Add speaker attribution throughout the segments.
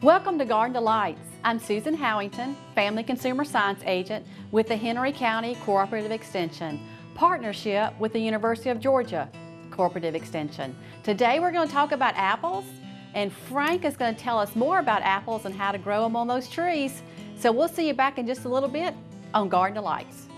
Speaker 1: Welcome to Garden Delights. I'm Susan Howington, Family Consumer Science Agent with the Henry County Cooperative Extension, partnership with the University of Georgia Cooperative Extension. Today we're going to talk about apples, and Frank is going to tell us more about apples and how to grow them on those trees. So we'll see you back in just a little bit on Garden Delights.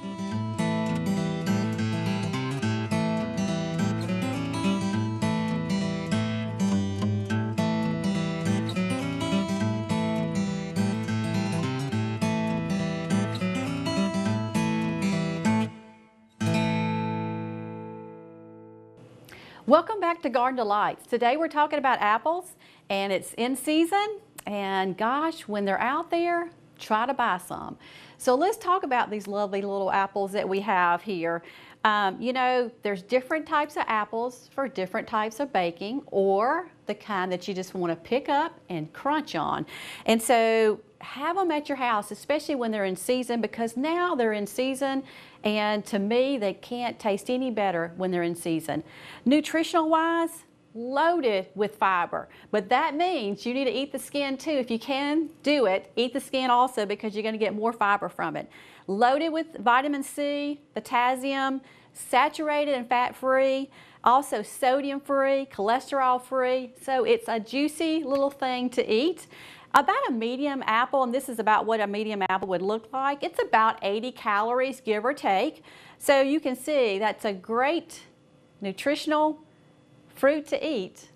Speaker 1: Welcome back to Garden Delights. Today we're talking about apples, and it's in season, and gosh, when they're out there, try to buy some. So let's talk about these lovely little apples that we have here. You know, there's different types of apples for different types of baking, or the kind that you just want to pick up and crunch on. And so have them at your house, especially when they're in season, because now they're in season, and to me, they can't taste any better when they're in season. Nutritional wise, loaded with fiber, but that means you need to eat the skin too. If you can do it, eat the skin also, because you're going to get more fiber from it. Loaded with vitamin C, potassium, saturated and fat-free, also sodium-free, cholesterol-free, so it's a juicy little thing to eat. About a medium apple, and this is about what a medium apple would look like, it's about 80 calories, give or take. So you can see that's a great nutritional fruit to eat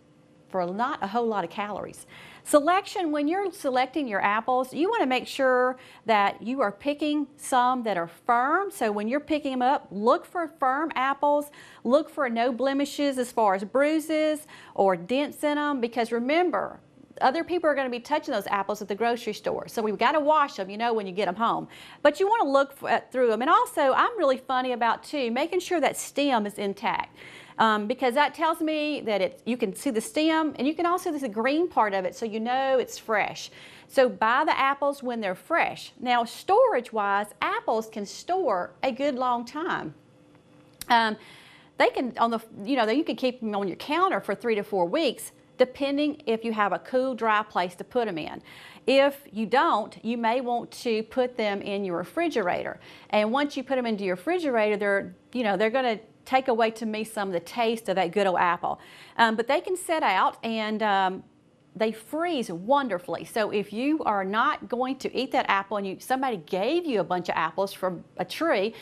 Speaker 1: for not a whole lot of calories. Selection, when you're selecting your apples, you want to make sure that you are picking some that are firm. So when you're picking them up, look for firm apples, look for no blemishes as far as bruises or dents in them, because remember, other people are going to be touching those apples at the grocery store. So we've got to wash them, you know, when you get them home. But you want to look through them. And also, I'm really funny about, too, making sure that stem is intact. Because that tells me that you can see the stem, and you can also see the green part of it, so you know it's fresh. So buy the apples when they're fresh. Now, storage-wise, apples can store a good long time. They can, you can keep them on your counter for 3 to 4 weeks, depending if you have a cool, dry place to put them in. If you don't, you may want to put them in your refrigerator. And once you put them into your refrigerator, they're going to take away, to me, some of the taste of that good old apple. But they can set out, and they freeze wonderfully. So if you are not going to eat that apple, and somebody gave you a bunch of apples from a tree,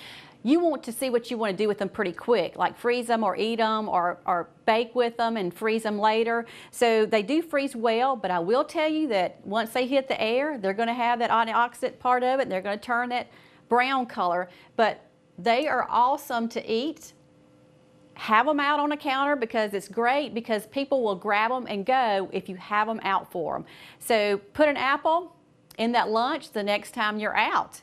Speaker 1: you want to see what you want to do with them pretty quick, like freeze them or eat them or bake with them and freeze them later. So they do freeze well, but I will tell you that once they hit the air, they're going to have that antioxidant part of it, and they're going to turn that brown color. But they are awesome to eat. Have them out on a counter, because it's great, because people will grab them and go if you have them out for them. So put an apple in that lunch the next time you're out.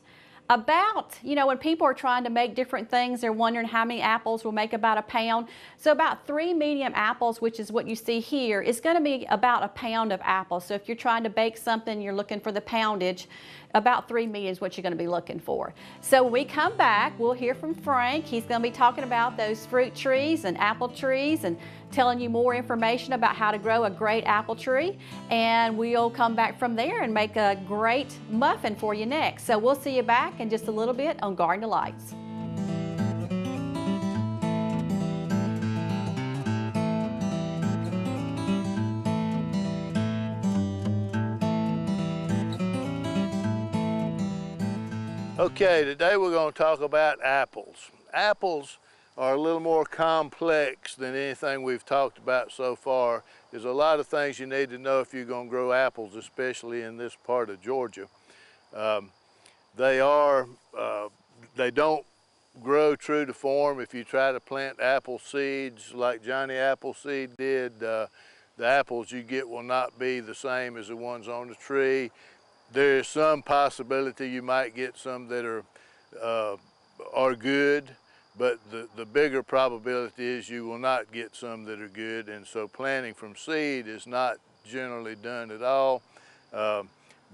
Speaker 1: When people are trying to make different things, they're wondering how many apples will make about a pound. So about 3 medium apples, which is what you see here, is going to be about a pound of apples. So if you're trying to bake something, you're looking for the poundage, about 3 medium is what you're going to be looking for. So when we come back, we'll hear from Frank. He's going to be talking about those fruit trees and apple trees, and telling you more information about how to grow a great apple tree. And we'll come back from there and make a great muffin for you next. So we'll see you back in just a little bit on Garden Delights.
Speaker 2: Okay, today we're going to talk about apples. Apples are a little more complex than anything we've talked about so far. There's a lot of things you need to know if you're going to grow apples, especially in this part of Georgia. They don't grow true to form. If you try to plant apple seeds like Johnny Appleseed did, the apples you get will not be the same as the ones on the tree. There is some possibility you might get some that are good, but the bigger probability is you will not get some that are good. And so planting from seed is not generally done at all.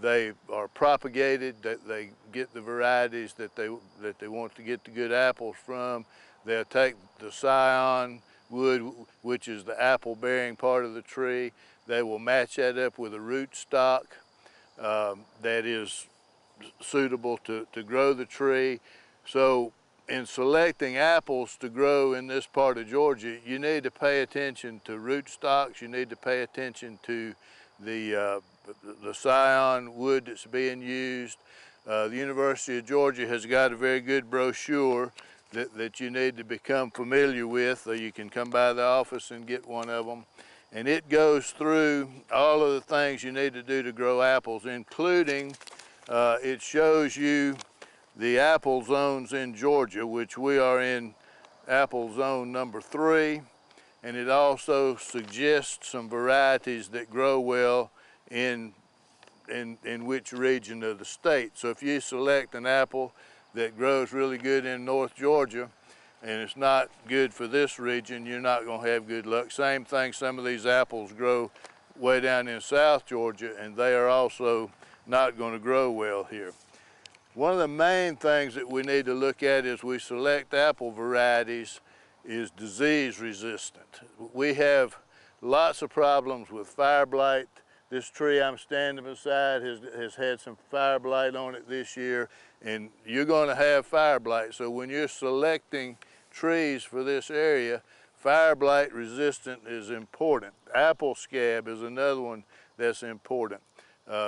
Speaker 2: They are propagated, that they get the varieties that they want to get the good apples from. They'll take the scion wood, which is the apple bearing part of the tree. They will match that up with a root stock. that is suitable to grow the tree. So in selecting apples to grow in this part of Georgia, you need to pay attention to rootstocks. You need to pay attention to the scion wood that's being used. The University of Georgia has got a very good brochure that you need to become familiar with, or you can come by the office and get one of them. And it goes through all of the things you need to do to grow apples, including it shows you the apple zones in Georgia, which we are in apple zone number 3, and it also suggests some varieties that grow well in which region of the state. So if you select an apple that grows really good in North Georgia and it's not good for this region, you're not going to have good luck. Same thing, some of these apples grow way down in South Georgia and they are also not going to grow well here. One of the main things that we need to look at as we select apple varieties is disease resistant. We have lots of problems with fire blight. This tree I'm standing beside has had some fire blight on it this year, and you're going to have fire blight. So when you're selecting trees for this area, fire blight resistant is important. Apple scab is another one that's important.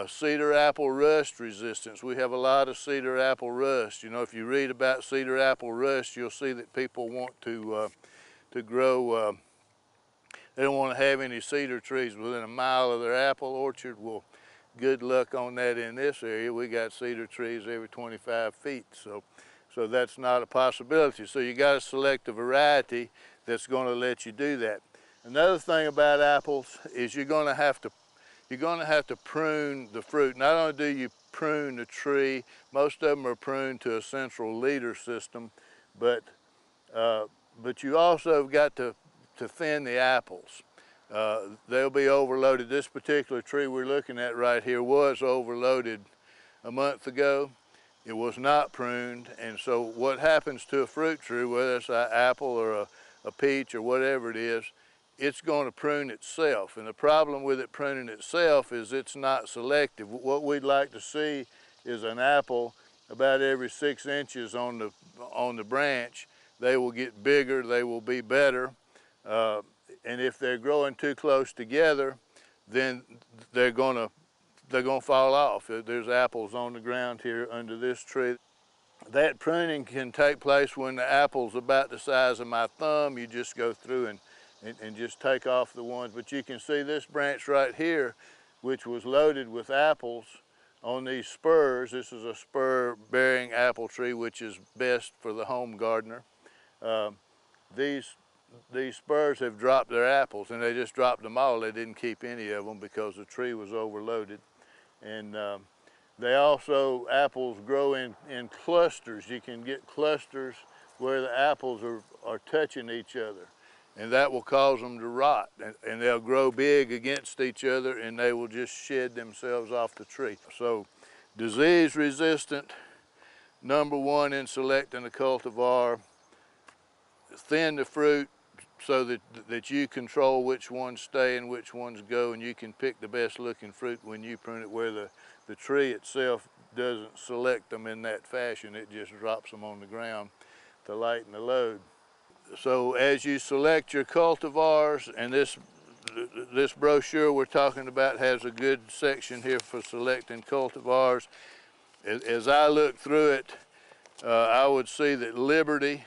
Speaker 2: Cedar apple rust resistance. We have a lot of cedar apple rust. You know, if you read about cedar apple rust, you'll see that people want to grow. They don't want to have any cedar trees within a mile of their apple orchard. Well, good luck on that in this area. We got cedar trees every 25 feet, so that's not a possibility. So you got to select a variety that's going to let you do that. Another thing about apples is you're going to have to prune the fruit. Not only do you prune the tree, most of them are pruned to a central leader system, but you also have got to thin the apples. They'll be overloaded. This particular tree we're looking at right here was overloaded a month ago. It was not pruned, and so what happens to a fruit tree, whether it's an apple or a peach or whatever it is, it's going to prune itself. And the problem with it pruning itself is it's not selective. What we'd like to see is an apple about every 6 inches on the branch. They will get bigger, they will be better. And if they're growing too close together, then they're gonna fall off. There's apples on the ground here under this tree. That pruning can take place when the apple's about the size of my thumb. You just go through and just take off the ones. But you can see this branch right here, which was loaded with apples on these spurs. This is a spur-bearing apple tree, which is best for the home gardener. These spurs have dropped their apples, and they just dropped them all. They didn't keep any of them because the tree was overloaded. And apples grow in clusters. You can get clusters where the apples are touching each other, and that will cause them to rot, and they'll grow big against each other, and they will just shed themselves off the tree. So disease resistant, number one in selecting a cultivar. Thin the fruit so that you control which ones stay and which ones go, and you can pick the best looking fruit when you prune it, where the tree itself doesn't select them in that fashion. It just drops them on the ground to lighten the load. So as you select your cultivars, and this brochure we're talking about has a good section here for selecting cultivars. As I look through it, I would see that Liberty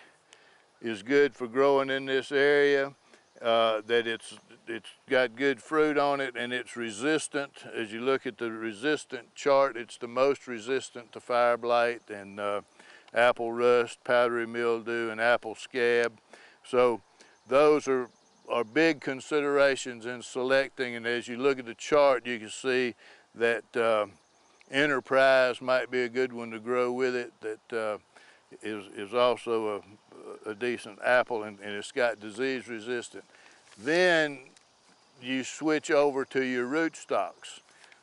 Speaker 2: is good for growing in this area, that it's got good fruit on it, and it's resistant. As you look at the resistant chart, it's the most resistant to fire blight and apple rust, powdery mildew, and apple scab. So those are big considerations in selecting, and as you look at the chart, you can see that Enterprise might be a good one to grow with it, that is also a decent apple, and it's got disease resistant. Then you switch over to your rootstocks.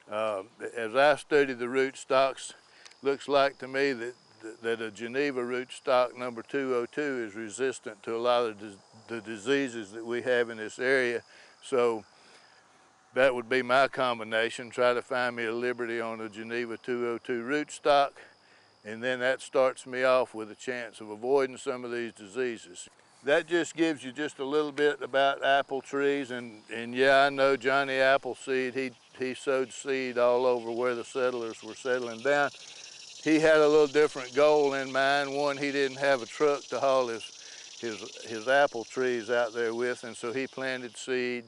Speaker 2: As I study the rootstocks, looks like to me that a Geneva rootstock number 202 is resistant to a lot of the diseases that we have in this area. So that would be my combination. Try to find me a Liberty on a Geneva 202 rootstock, and then that starts me off with a chance of avoiding some of these diseases. That just gives you just a little bit about apple trees, and yeah, I know Johnny Appleseed, he sowed seed all over where the settlers were settling down. He had a little different goal in mind. One, he didn't have a truck to haul his apple trees out there with, and so he planted seed,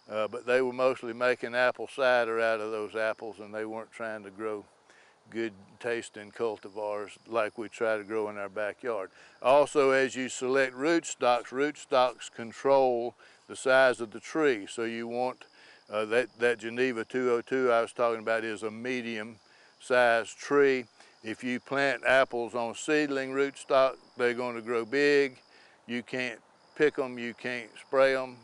Speaker 2: but they were mostly making apple cider out of those apples, and they weren't trying to grow good tasting cultivars like we try to grow in our backyard. Also, as you select rootstocks control the size of the tree. So you want that Geneva 202 I was talking about is a medium sized tree. If you plant apples on seedling rootstock, they're going to grow big. You can't pick them, you can't spray them.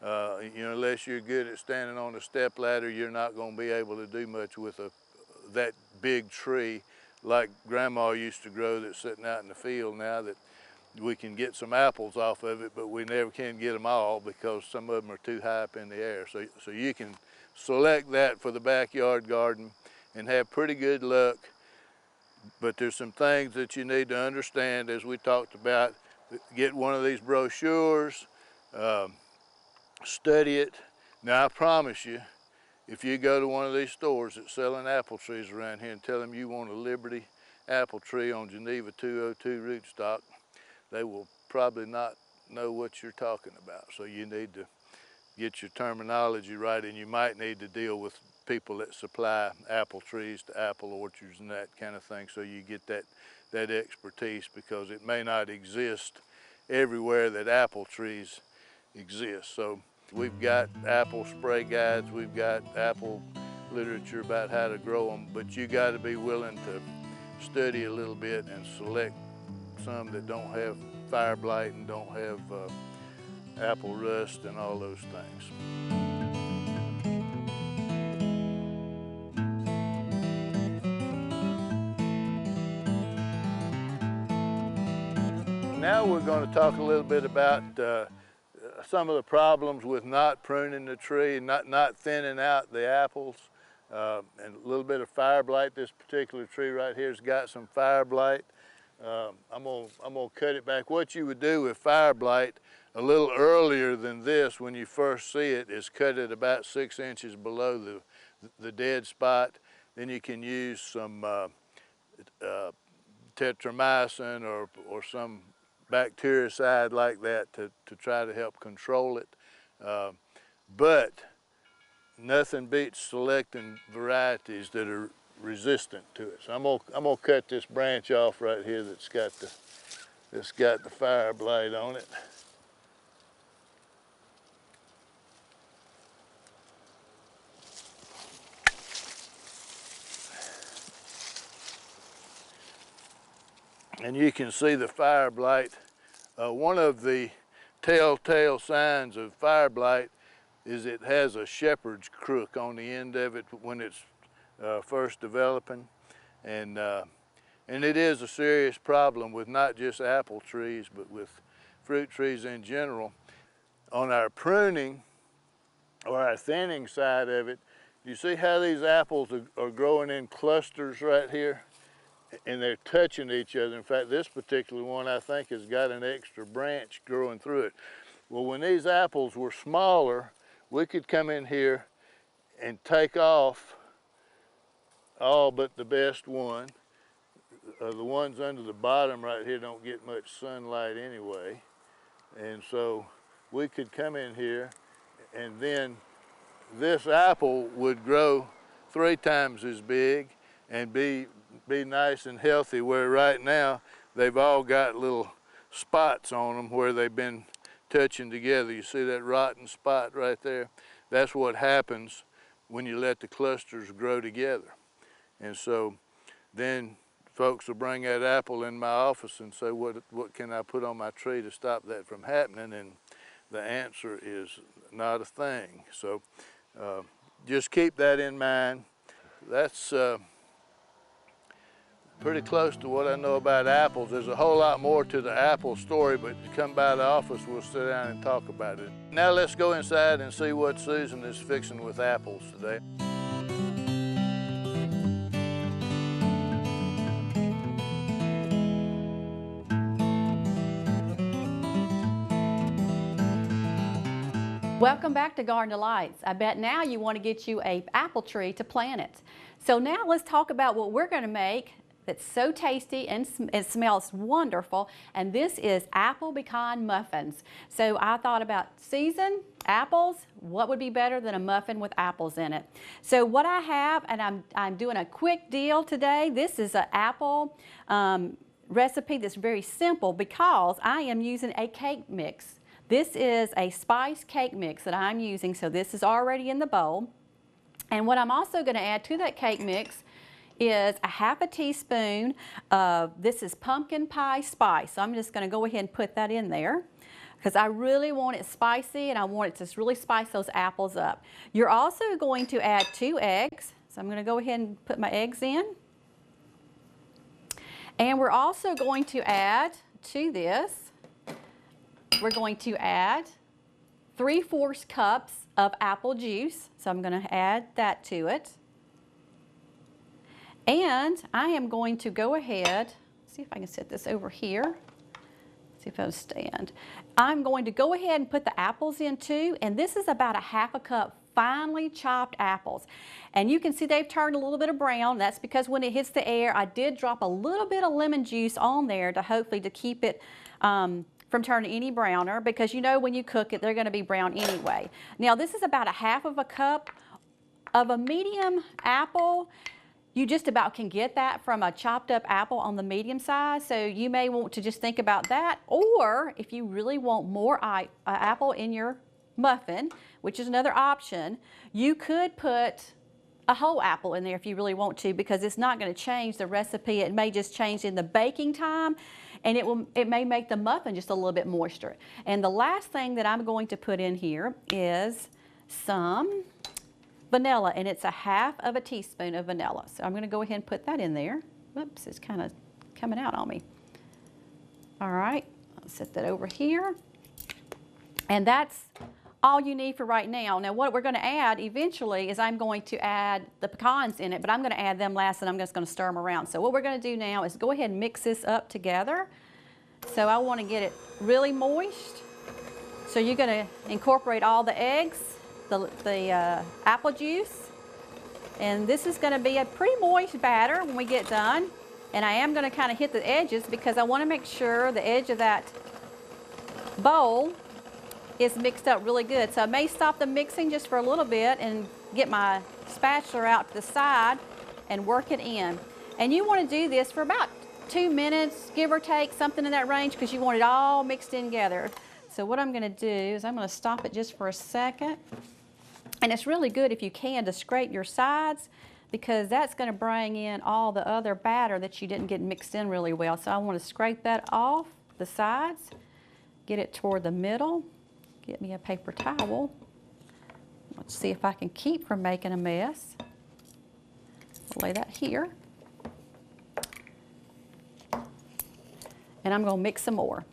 Speaker 2: Unless you're good at standing on a step ladder, you're not going to be able to do much with that big tree like Grandma used to grow that's sitting out in the field now, that we can get some apples off of it, but we never can get them all because some of them are too high up in the air. So you can select that for the backyard garden and have pretty good luck. But there's some things that you need to understand, as we talked about. Get one of these brochures, study it. Now I promise you, if you go to one of these stores that's selling apple trees around here and tell them you want a Liberty apple tree on Geneva 202 rootstock, they will probably not know what you're talking about. So you need to get your terminology right, and you might need to deal with people that supply apple trees to apple orchards and that kind of thing, so you get that expertise, because it may not exist everywhere that apple trees exist. So we've got apple spray guides, we've got apple literature about how to grow them, but you got to be willing to study a little bit and select some that don't have fire blight and don't have apple rust and all those things. Now we're going to talk a little bit about some of the problems with not pruning the tree, not thinning out the apples, and a little bit of fire blight. This particular tree right here has got some fire blight. I'm gonna cut it back. What you would do with fire blight a little earlier than this, when you first see it, is cut it about 6 inches below the dead spot. Then you can use some tetramycin or some bactericide like that to try to help control it. But nothing beats selecting varieties that are resistant to it. So I'm gonna cut this branch off right here that's got the fire blight on it. And you can see the fire blight. One of the telltale signs of fire blight is it has a shepherd's crook on the end of it when it's first developing. And it is a serious problem with not just apple trees, but with fruit trees in general. On our pruning or our thinning side of it, you see how these apples are growing in clusters right here? And they're touching each other. In fact, this particular one, I think, has got an extra branch growing through it. Well, when these apples were smaller, we could come in here and take off all but the best one. The ones under the bottom right here don't get much sunlight anyway. And so we could come in here, and then this apple would grow 3 times as big and be nice and healthy, where right now they've all got little spots on them where they've been touching together. You see that rotten spot right there? That's what happens when you let the clusters grow together. And so then folks will bring that apple in my office and say, what can I put on my tree to stop that from happening? And the answer is not a thing. So just keep that in mind. That's pretty close to what I know about apples. There's a whole lot more to the apple story, but come by the office, we'll sit down and talk about it. Now let's go inside and see what Susan is fixing with apples today.
Speaker 1: Welcome back to Garden Delights. I bet now you want to get you an apple tree to plant it. So now let's talk about what we're going to make that's so tasty and it smells wonderful, and this is apple pecan muffins. So I thought about seasoned apples, what would be better than a muffin with apples in it? So what I have, and I'm doing a quick deal today, this is an apple recipe that's very simple because I am using a cake mix. This is a spice cake mix that I'm using, so this is already in the bowl. And what I'm also going to add to that cake mix is a half a teaspoon of, this is pumpkin pie spice. So I'm just going to go ahead and put that in there because I really want it spicy and I want it to really spice those apples up. You're also going to add 2 eggs. So I'm going to go ahead and put my eggs in. And we're also going to add to this, we're going to add 3/4 cups of apple juice. So I'm going to add that to it. And I am going to go ahead, see if I can set this over here. See if it'll stand. I'm going to go ahead and put the apples in too. And this is about a 1/2 cup finely chopped apples. And you can see they've turned a little bit of brown. That's because when it hits the air, I did drop a little bit of lemon juice on there to hopefully to keep it from turning any browner, because you know when you cook it, they're going to be brown anyway. Now this is about a 1/2 cup of a medium apple. You just about can get that from a chopped up apple on the medium size, so you may want to just think about that. Or if you really want more apple in your muffin, which is another option, you could put a whole apple in there if you really want to, because it's not going to change the recipe. It may just change in the baking time, and it may make the muffin just a little bit moister. And the last thing that I'm going to put in here is some vanilla, and it's a 1/2 teaspoon of vanilla. So I'm going to go ahead and put that in there. Whoops, it's kind of coming out on me. All right, I'll set that over here. And that's all you need for right now. Now what we're going to add eventually is I'm going to add the pecans in it, but I'm going to add them last, and I'm just going to stir them around. So what we're going to do now is go ahead and mix this up together. So I want to get it really moist. So you're going to incorporate all the eggs, the apple juice, and this is going to be a pretty moist batter when we get done. And I am going to kind of hit the edges because I want to make sure the edge of that bowl is mixed up really good. So I may stop the mixing just for a little bit and get my spatula out to the side and work it in. And you want to do this for about 2 minutes, give or take, something in that range, because you want it all mixed in together. So what I'm going to do is I'm going to stop it just for a second. And it's really good if you can to scrape your sides, because that's going to bring in all the other batter that you didn't get mixed in really well. So I want to scrape that off the sides, get it toward the middle. Get me a paper towel. Let's see if I can keep from making a mess. Lay that here. And I'm going to mix some more.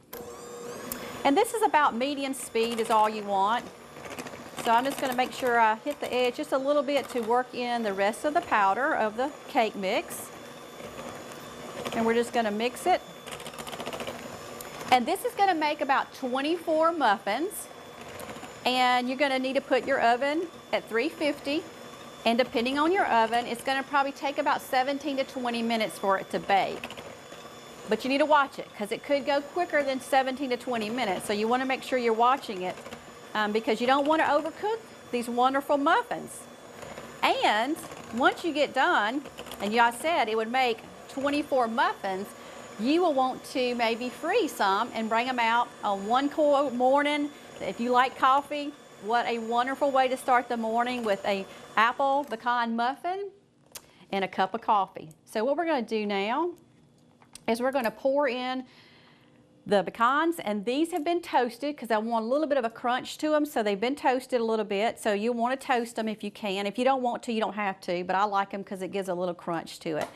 Speaker 1: And this is about medium speed is all you want. So I'm just going to make sure I hit the edge just a little bit to work in the rest of the powder of the cake mix. And we're just going to mix it. And this is going to make about 24 muffins. And you're going to need to put your oven at 350, and depending on your oven, it's going to probably take about 17 to 20 minutes for it to bake. But you need to watch it, because it could go quicker than 17 to 20 minutes. So you want to make sure you're watching it, because you don't want to overcook these wonderful muffins. And once you get done, and I said it would make 24 muffins, you will want to maybe freeze some and bring them out on one cool morning. If you like coffee, what a wonderful way to start the morning, with a apple pecan muffin and a cup of coffee. So what we're going to do now is we're going to pour in the pecans, and these have been toasted because I want a little bit of a crunch to them, so they've been toasted a little bit. So you want to toast them if you can. If you don't want to, you don't have to, but I like them because it gives a little crunch to it.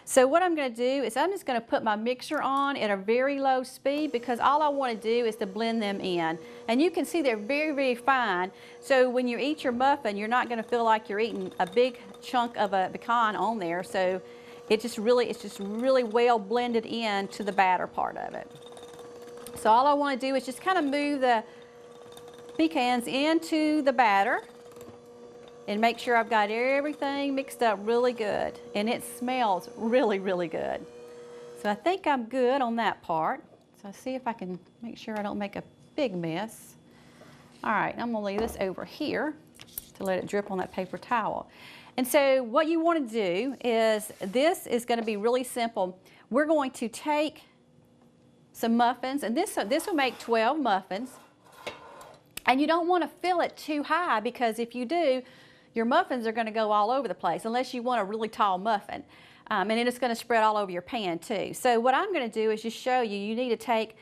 Speaker 1: So what I'm going to do is I'm just going to put my mixer on at a very low speed because all I want to do is to blend them in. And you can see they're very, very fine. So when you eat your muffin, you're not going to feel like you're eating a big chunk of a pecan on there. So it's just really well blended in to the batter part of it. So all I want to do is just kind of move the pecans into the batter and make sure I've got everything mixed up really good. And it smells really, really good. So I think I'm good on that part. So I'll see if I can make sure I don't make a big mess. All right, I'm gonna leave this over here to let it drip on that paper towel. And so what you want to do is, this is going to be really simple. We're going to take some muffins, and this will make 12 muffins. And you don't want to fill it too high, because if you do, your muffins are going to go all over the place, unless you want a really tall muffin. And then it's going to spread all over your pan too. So what I'm going to do is just show you, you need to take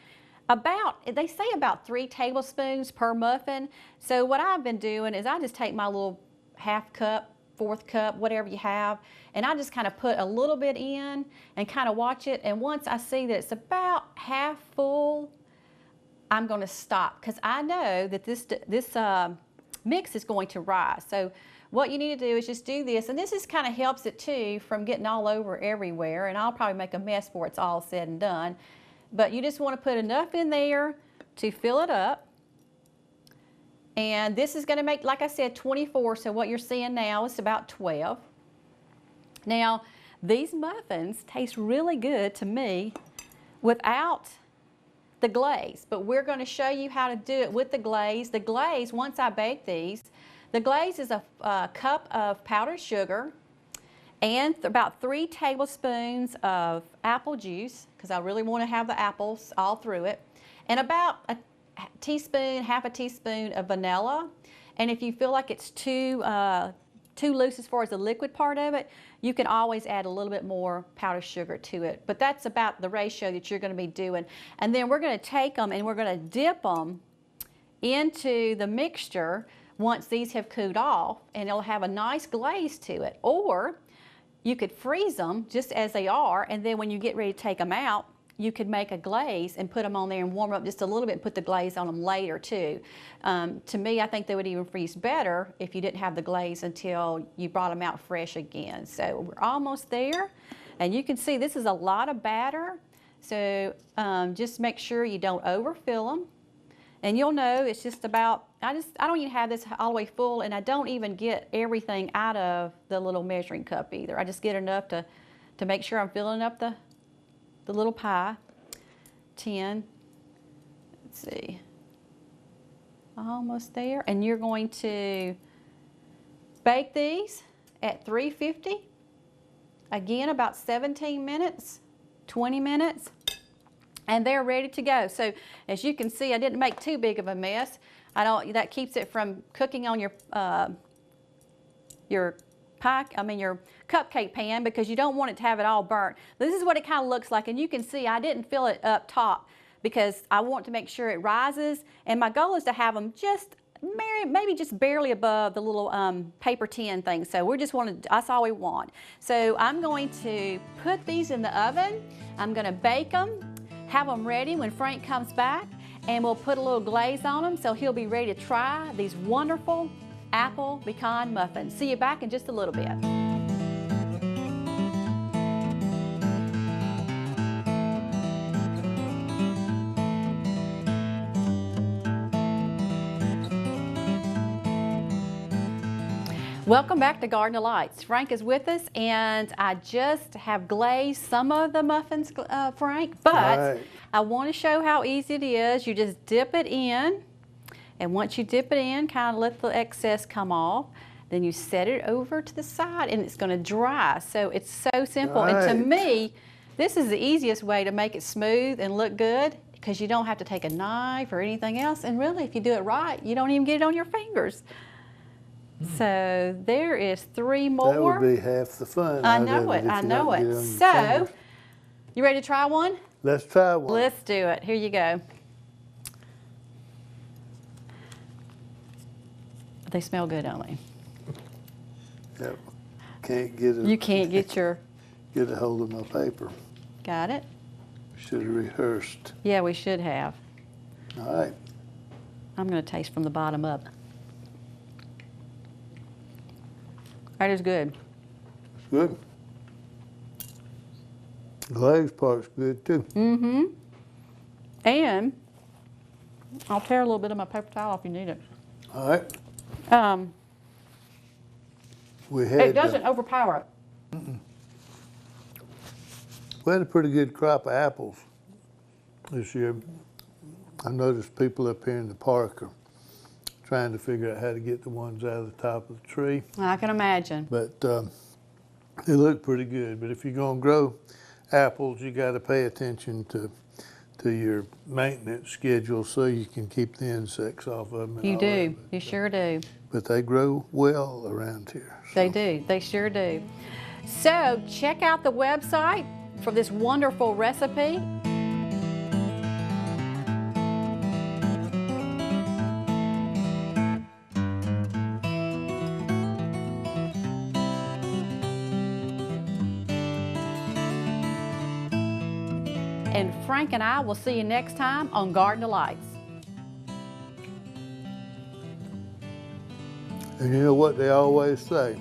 Speaker 1: they say about 3 tablespoons per muffin. So what I've been doing is I just take my little half cup, 1/4 cup, whatever you have, and I just kind of put a little bit in and kind of watch it. And once I see that it's about half full, I'm going to stop, because I know that this mix is going to rise. So what you need to do is just do this, and this just kind of helps it too from getting all over everywhere, and I'll probably make a mess before it's all said and done. But you just want to put enough in there to fill it up. And this is going to make, like I said, 24, so what you're seeing now is about 12. Now, these muffins taste really good to me without the glaze, but we're going to show you how to do it with the glaze. The glaze, once I bake these, the glaze is a cup of powdered sugar and about 3 tablespoons of apple juice, because I really want to have the apples all through it, and about a teaspoon, half a teaspoon of vanilla. And if you feel like it's too loose as far as the liquid part of it, you can always add a little bit more powdered sugar to it. But that's about the ratio that you're going to be doing. And then we're going to take them and we're going to dip them into the mixture once these have cooled off, and it'll have a nice glaze to it. Or you could freeze them just as they are, and then when you get ready to take them out, you could make a glaze and put them on there and warm up just a little bit and put the glaze on them later too. To me, I think they would even freeze better if you didn't have the glaze until you brought them out fresh again. So we're almost there, and you can see this is a lot of batter. So just make sure you don't overfill them. And you'll know it's just about, I don't even have this all the way full, and I don't even get everything out of the little measuring cup either. I just get enough to make sure I'm filling up the little pie tin. Let's see, almost there. And you're going to bake these at 350, again about 17 minutes, 20 minutes, and they're ready to go. So as you can see, I didn't make too big of a mess. That keeps it from cooking on your cupcake pan, because you don't want it to have it all burnt. This is what it kind of looks like, and you can see I didn't fill it up top because I want to make sure it rises, and my goal is to have them just maybe just barely above the little paper tin thing. So that's all we want. So I'm going to put these in the oven. I'm going to bake them, have them ready when Frank comes back, and we'll put a little glaze on them so he'll be ready to try these wonderful apple pecan muffins. See you back in just a little bit. Welcome back to Garden of Lights. Frank is with us, and I just have glazed some of the muffins, Frank, but right. I want to show how easy it is. You just dip it in, and once you dip it in, kind of let the excess come off, then you set it over to the side, and it's going to dry. So it's so simple. Right. And to me, this is the easiest way to make it smooth and look good, because you don't have to take a knife or anything else, and really, if you do it right, you don't even get it on your fingers. So there is 3 more.
Speaker 3: That would be half the fun.
Speaker 1: I know it, I know it. So, you ready to try one?
Speaker 3: Let's try one.
Speaker 1: Let's do it. Here you go. They smell good, don't they?
Speaker 3: Yep. Can't get it.
Speaker 1: You can't get your
Speaker 3: get a hold of my paper.
Speaker 1: Got it?
Speaker 3: Should have rehearsed.
Speaker 1: Yeah, we should have.
Speaker 3: All right.
Speaker 1: I'm going to taste from the bottom up. That is good.
Speaker 3: Good. The legs part's good too.
Speaker 1: Mm-hmm. And I'll tear a little bit of my paper towel if you need it.
Speaker 3: All right. We
Speaker 1: It
Speaker 3: had
Speaker 1: doesn't overpower it.
Speaker 3: we had a pretty good crop of apples this year. I noticed people up here in the park are trying to figure out how to get the ones out of the top of the tree.
Speaker 1: I can imagine.
Speaker 3: But they look pretty good. But if you're going to grow apples, you got to pay attention to your maintenance schedule so you can keep the insects off of them. And
Speaker 1: You
Speaker 3: all
Speaker 1: do.
Speaker 3: that.
Speaker 1: You sure do.
Speaker 3: But they grow well around here.
Speaker 1: They do. They sure do. So check out the website for this wonderful recipe. And Frank and I will see you next time on Garden Delights.
Speaker 3: And you know what they always say?